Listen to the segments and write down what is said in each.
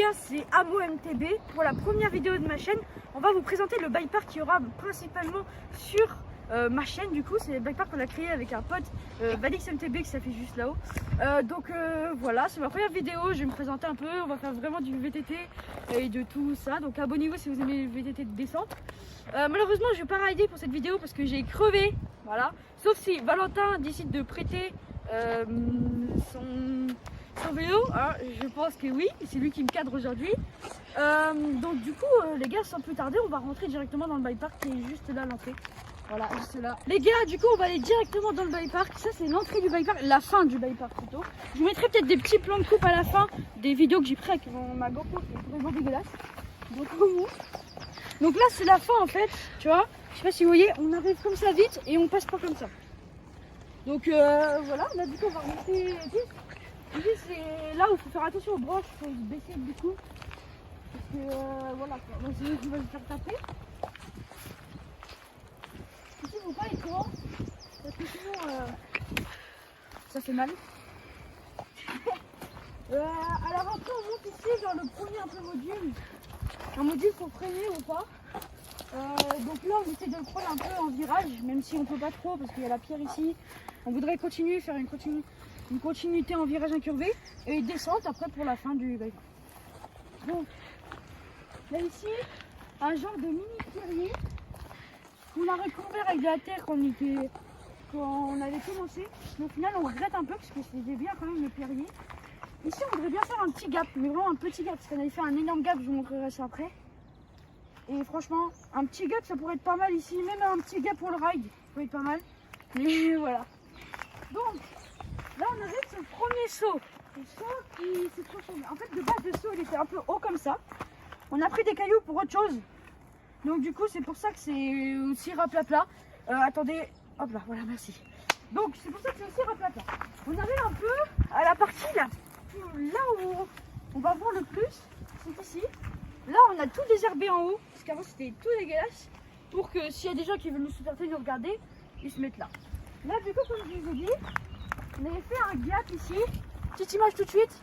gars, c'est Amo MTB. Pour la première vidéo de ma chaîne, on va vous présenter le bike park qui aura principalement sur ma chaîne. Du coup, c'est le bike park qu'on a créé avec un pote, Valix MTB, qui s'affiche juste là-haut. Voilà, c'est ma première vidéo. Je vais me présenter un peu. On va faire vraiment du VTT et de tout ça. Donc abonnez-vous si vous aimez le VTT de descente. Malheureusement, je vais pas rider pour cette vidéo parce que j'ai crevé. Voilà. Sauf si Valentin décide de prêter son vélo, hein, je pense que oui, c'est lui qui me cadre aujourd'hui. Donc du coup les gars, sans plus tarder, on va rentrer directement dans le bike park qui est juste là à l'entrée. Voilà, juste là. Les gars, du coup on va aller directement dans le bike park. Ça c'est l'entrée du bike park, la fin du bike park plutôt. Je vous mettrai peut-être des petits plans de coupe à la fin, des vidéos que j'ai pris avec ma GoPro qui est vraiment dégueulasse. Donc là c'est la fin en fait, tu vois. Je sais pas si vous voyez, on arrive comme ça vite et on passe pas comme ça. Donc voilà, là du coup on va remonter. Ici c'est là où il faut faire attention aux branches, il faut se baisser du coup. Parce que voilà, donc c'est eux qui vont se faire taper. Ici il ne faut pas être grand, parce que sinon ça fait mal. Alors après on monte ici vers le premier un peu module. Un module pour freiner ou pas. Donc là on essaie de le prendre un peu en virage, même si on peut pas trop parce qu'il y a la pierre ici. On voudrait continuer, faire une continuité en virage incurvé et descente après pour la fin du bike. Donc là ici, un genre de mini pierrier qu'on a recouvert avec de la terre quand on avait commencé. Mais au final on regrette un peu parce que c'était bien quand même le pierrier. Ici on voudrait bien faire un petit gap, mais vraiment un petit gap parce qu'on avait fait un énorme gap, je vous montrerai ça après. Et franchement, un petit gap ça pourrait être pas mal ici, même un petit gap pour le ride, ça pourrait être pas mal. Mais voilà. Donc là on arrive sur le premier saut. Le saut qui s'est transformé. En fait de base le saut il était un peu haut comme ça. On a pris des cailloux pour autre chose. Donc du coup c'est pour ça que c'est aussi raplapla. Attendez, hop là, voilà, merci. Donc c'est pour ça que c'est aussi raplapla. On arrive un peu à la partie là où on va voir le plus, c'est ici. Là on a tout désherbé en haut, parce qu'avant c'était tout dégueulasse. Pour que s'il y a des gens qui veulent nous supporter, nous regarder, ils se mettent là. Là du coup comme je vous ai dit, on avait fait un gap ici. Petite image tout de suite.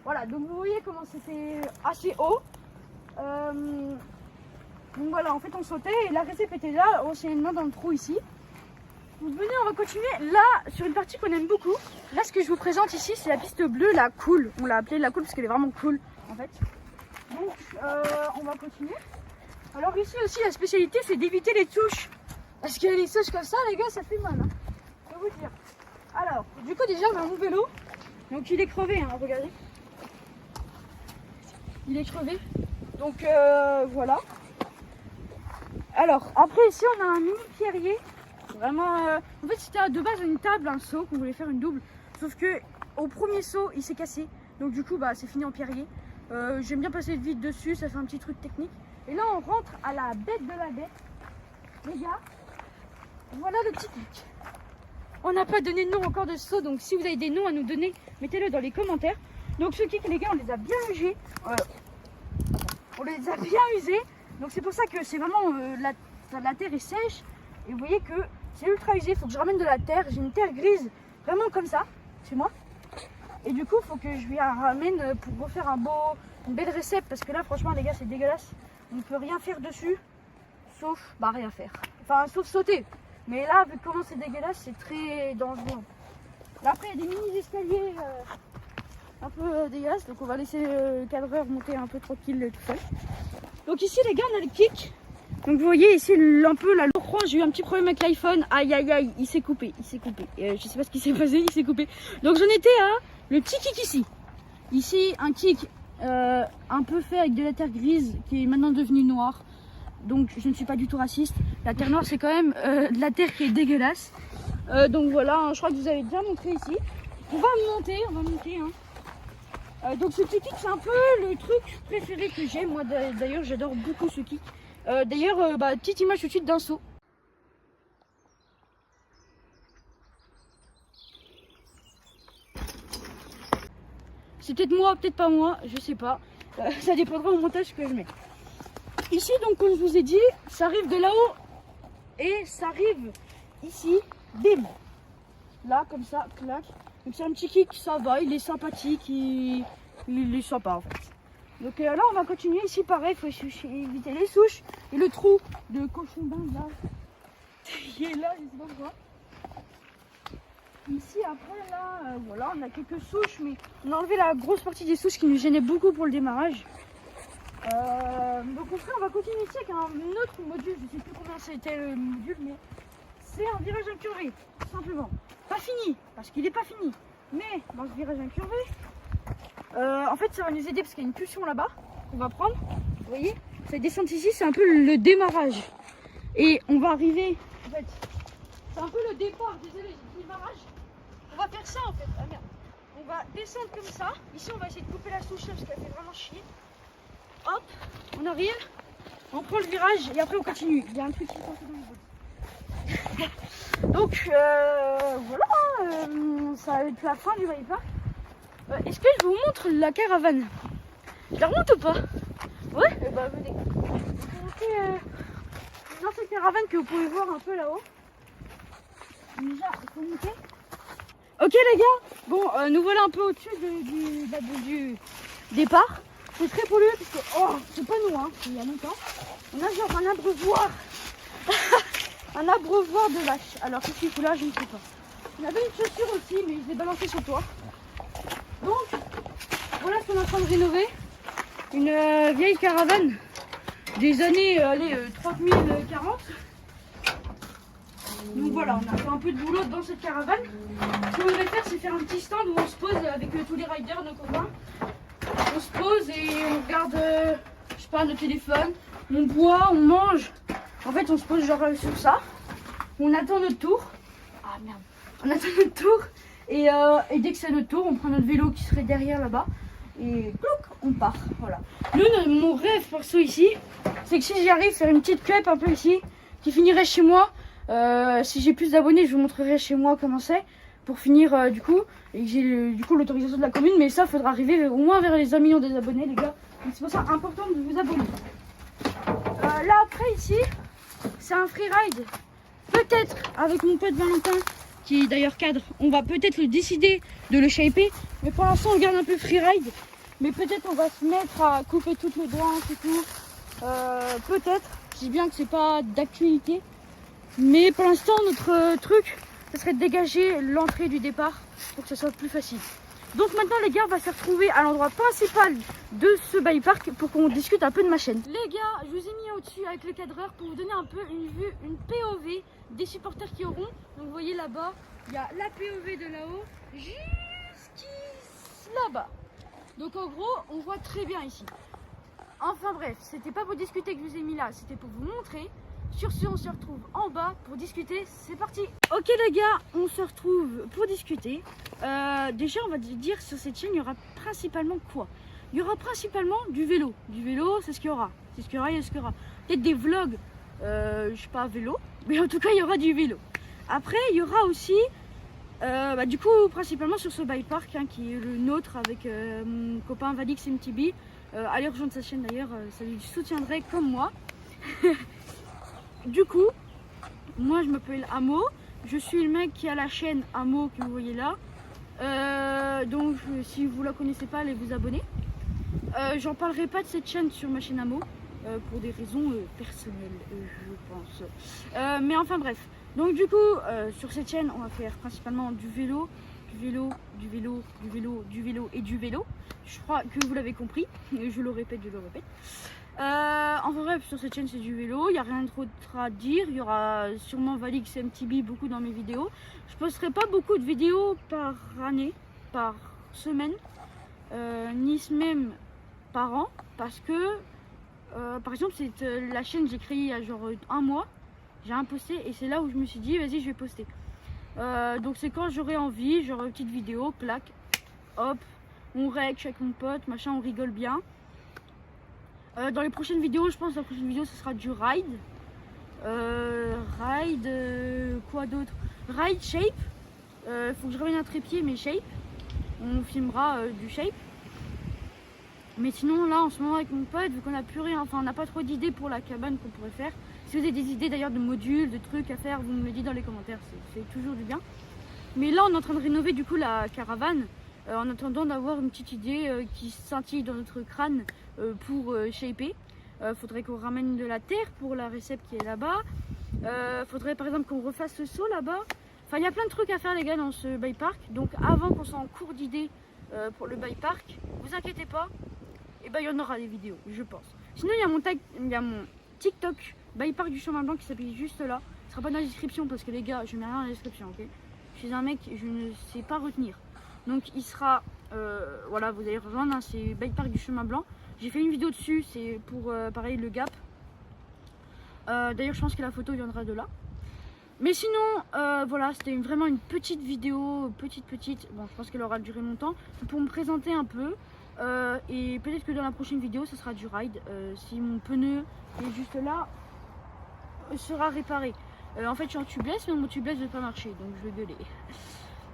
Voilà, donc vous voyez comment c'était assez haut. Donc voilà, en fait on sautait et la récep était là, anciennement dans le trou ici. Donc venez, on va continuer là sur une partie qu'on aime beaucoup. Là ce que je vous présente ici c'est la piste bleue, la cool. On l'a appelée la cool parce qu'elle est vraiment cool en fait. Donc on va continuer. Alors ici aussi la spécialité c'est d'éviter les touches. Parce que les touches comme ça les gars ça fait mal. Hein. Je vais vous dire. Alors du coup déjà on a mon vélo. Donc il est crevé, hein, regardez. Il est crevé. Donc voilà. Alors après ici on a un mini pierrier. Vraiment en fait c'était de base une table, un seau qu'on voulait faire une double. Sauf que au premier saut il s'est cassé. Donc du coup bah c'est fini en pierrier. J'aime bien passer vite dessus, ça fait un petit truc technique. Et là on rentre à la bête de la bête. Les gars, voilà le petit truc. On n'a pas donné de nom encore de saut, donc si vous avez des noms à nous donner, mettez-le dans les commentaires. Donc ce kick les gars on les a bien usés. On les a bien usés. Donc c'est pour ça que c'est vraiment la terre est sèche. Et vous voyez que c'est ultra usé, il faut que je ramène de la terre. J'ai une terre grise, vraiment comme ça, chez moi. Et du coup, il faut que je lui ramène pour refaire une belle récep. Parce que là, franchement, les gars, c'est dégueulasse. On ne peut rien faire dessus, sauf, bah rien faire. Enfin, sauf sauter. Mais là, vu comment c'est dégueulasse, c'est très dangereux. Là, après, il y a des mini escaliers un peu dégueulasses. Donc on va laisser le cadreur monter un peu tranquille tout seul. Donc ici, les gars, on a le kick. Donc vous voyez ici un peu la lourde. J'ai eu un petit problème avec l'iPhone. Aïe aïe aïe, il s'est coupé, je sais pas ce qui s'est passé, il s'est coupé. Donc j'en étais à le petit kick ici. Ici un kick un peu fait avec de la terre grise qui est maintenant devenue noire. Donc je ne suis pas du tout raciste. La terre noire c'est quand même de la terre qui est dégueulasse. Donc voilà, hein, je crois que vous avez déjà montré ici. On va monter hein. Donc ce petit kick c'est un peu le truc préféré que j'ai. Moi d'ailleurs j'adore beaucoup ce kick. D'ailleurs, petite image tout de suite d'un saut. C'est peut-être moi, peut-être pas moi, je sais pas. Ça dépendra au montage que je mets. Ici, donc, comme je vous ai dit, ça arrive de là-haut et ça arrive ici, bim. Là, comme ça, clac. Donc c'est un petit kick, ça va, il est sympathique, il est sympa en fait. Donc là on va continuer ici pareil, il faut éviter les souches et le trou de cochon d'Inde là. Il est là, je sais pas pourquoi. Ici après là, voilà, on a quelques souches, mais on a enlevé la grosse partie des souches qui nous gênaient beaucoup pour le démarrage. Donc on va continuer ici avec un autre module, je sais plus combien c'était le module, mais c'est un virage incurvé, tout simplement. Pas fini, parce qu'il n'est pas fini, mais dans ce virage incurvé, en fait ça va nous aider parce qu'il y a une pulsion là-bas qu'on va prendre. Vous voyez, cette descente ici c'est un peu le démarrage. Et on va arriver, en fait, c'est un peu le départ, désolé, j'ai le démarrage. On va faire ça en fait, ah merde. On va descendre comme ça, ici on va essayer de couper la souche parce qu'elle fait vraiment chier. Hop, on arrive, on prend le virage et après on continue. Il y a un truc qui passe dans le bout. Donc voilà, ça va être la fin du bike park. Est-ce que je vous montre la caravane? Je la remonte ou pas? Ouais, bah venez. Dans cette caravane que vous pouvez voir un peu là-haut. Déjà, il faut monter. Ok les gars, bon, nous voilà un peu au-dessus du départ. C'est très pollué parce que, oh, c'est pas nous, hein, il y a longtemps. On a genre un abreuvoir. Un abreuvoir de vaches. Alors qu'est-ce qu'il fout là, je ne sais pas. On avait une chaussure aussi, mais je l'ai balancée sur toi. Donc, voilà ce qu'on est en train de rénover. Une vieille caravane des années 30 040. Donc voilà, on a fait un peu de boulot dans cette caravane. Ce qu'on voudrait faire, c'est faire un petit stand où on se pose avec tous les riders, nos copains. On se pose et on regarde, je sais pas, nos téléphones, on boit, on mange. En fait, on se pose genre sur ça. On attend notre tour. Ah merde. On attend notre tour et dès que c'est notre tour, on prend notre vélo qui serait derrière là-bas et clouc, on part. Voilà. Nous, mon rêve perso ici, c'est que si j'y arrive, faire une petite cup un peu ici, qui finirait chez moi. Si j'ai plus d'abonnés, je vous montrerai chez moi comment c'est. Pour finir du coup, et que j'ai du coup l'autorisation de la commune, mais ça faudra arriver au moins vers les 1 million des abonnés les gars. Donc c'est pour ça important de vous abonner. Là après ici, c'est un freeride. Peut-être avec mon pote Valentin, qui est d'ailleurs cadre, on va peut-être le décider de le shaper. Mais pour l'instant on garde un peu freeride. Mais peut-être on va se mettre à couper toutes les branches et tout. Peut-être, je dis bien que c'est pas d'actualité. Mais pour l'instant notre truc, ce serait de dégager l'entrée du départ pour que ce soit plus facile. Donc maintenant les gars, on va se retrouver à l'endroit principal de ce bike park pour qu'on discute un peu de ma chaîne. Les gars, je vous ai mis au-dessus avec le cadreur pour vous donner un peu une vue, une POV des supporters qui auront. Donc vous voyez là-bas, il y a la POV de là-haut jusqu'ici là-bas. Donc en gros, on voit très bien ici. Enfin bref, c'était pas pour discuter que je vous ai mis là, c'était pour vous montrer. Sur ce, on se retrouve en bas pour discuter. C'est parti. Ok les gars, on se retrouve pour discuter. Déjà, on va dire sur cette chaîne, il y aura principalement quoi? Il y aura principalement du vélo. Du vélo, c'est ce qu'il y aura. C'est ce qu'il y aura, il y a ce qu'il y aura. Peut-être des vlogs, je sais pas, vélo. Mais en tout cas, il y aura du vélo. Après, il y aura aussi, du coup, principalement sur ce bike park, hein, qui est le nôtre avec mon copain Valix MTB. Allez rejoindre sa chaîne d'ailleurs, ça lui soutiendrait comme moi. Du coup, moi je m'appelle Amo, je suis le mec qui a la chaîne Amo que vous voyez là. Donc si vous la connaissez pas, allez vous abonner. J'en parlerai pas de cette chaîne sur ma chaîne Amo pour des raisons personnelles, je pense. Mais enfin bref. Donc du coup, sur cette chaîne, on va faire principalement du vélo, du vélo, du vélo, du vélo, du vélo et du vélo. Je crois que vous l'avez compris. Je le répète, je le répète. Enfin bref, sur cette chaîne c'est du vélo, il n'y a rien d'autre à dire. Il y aura sûrement Valix MTB beaucoup dans mes vidéos. Je posterai pas beaucoup de vidéos par année, par semaine, ni même par an, parce que par exemple la chaîne j'ai créée il y a genre 1 mois, j'ai rien posté et c'est là où je me suis dit vas-y je vais poster. Donc c'est quand j'aurai envie, genre une petite vidéo, clac, hop, on règle avec mon pote, machin, on rigole bien. Dans les prochaines vidéos, je pense que la prochaine vidéo ce sera du ride. Quoi d'autre? Ride shape. Faut que je revienne un trépied, mais shape. On filmera du shape. Mais sinon, là en ce moment avec mon pote, vu qu'on n'a plus rien, enfin on n'a pas trop d'idées pour la cabane qu'on pourrait faire. Si vous avez des idées d'ailleurs de modules, de trucs à faire, vous me le dites dans les commentaires, c'est toujours du bien. Mais là, on est en train de rénover du coup la caravane en attendant d'avoir une petite idée qui scintille dans notre crâne pour shaper. Faudrait qu'on ramène de la terre pour la récepte qui est là-bas. Faudrait par exemple qu'on refasse ce saut là-bas. Enfin, il y a plein de trucs à faire les gars dans ce bike park. Donc avant qu'on soit en cours d'idées pour le bike park, vous inquiétez pas, et ben il y en aura des vidéos, je pense. Sinon il y a mon TikTok bike park du chemin blanc qui s'appelle juste là. Ce sera pas dans la description parce que les gars, je mets rien dans la description, ok? Je suis un mec, je ne sais pas retenir. Donc il sera, voilà, vous allez rejoindre, hein, c'est bike park du chemin blanc. J'ai fait une vidéo dessus, c'est pour pareil le Gap. D'ailleurs je pense que la photo viendra de là. Mais sinon voilà, c'était vraiment une petite vidéo, petite, bon je pense qu'elle aura duré longtemps, pour me présenter un peu. Et peut-être que dans la prochaine vidéo ce sera du ride, si mon pneu qui est juste là sera réparé. En fait je suis en tubeless, mais mon tubeless ne veut pas marcher, donc je vais gueuler.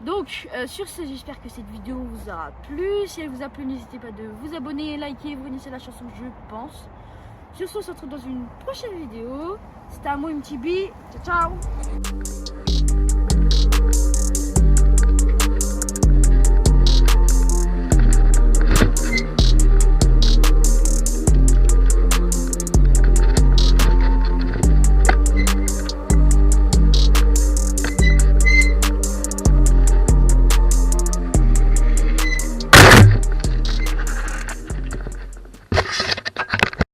Donc sur ce, j'espère que cette vidéo vous aura plu. Si elle vous a plu, n'hésitez pas de vous abonner, liker, vous connaissez la chanson, je pense. Sur ce, on se retrouve dans une prochaine vidéo. C'était à moi, MTB. Ciao, ciao.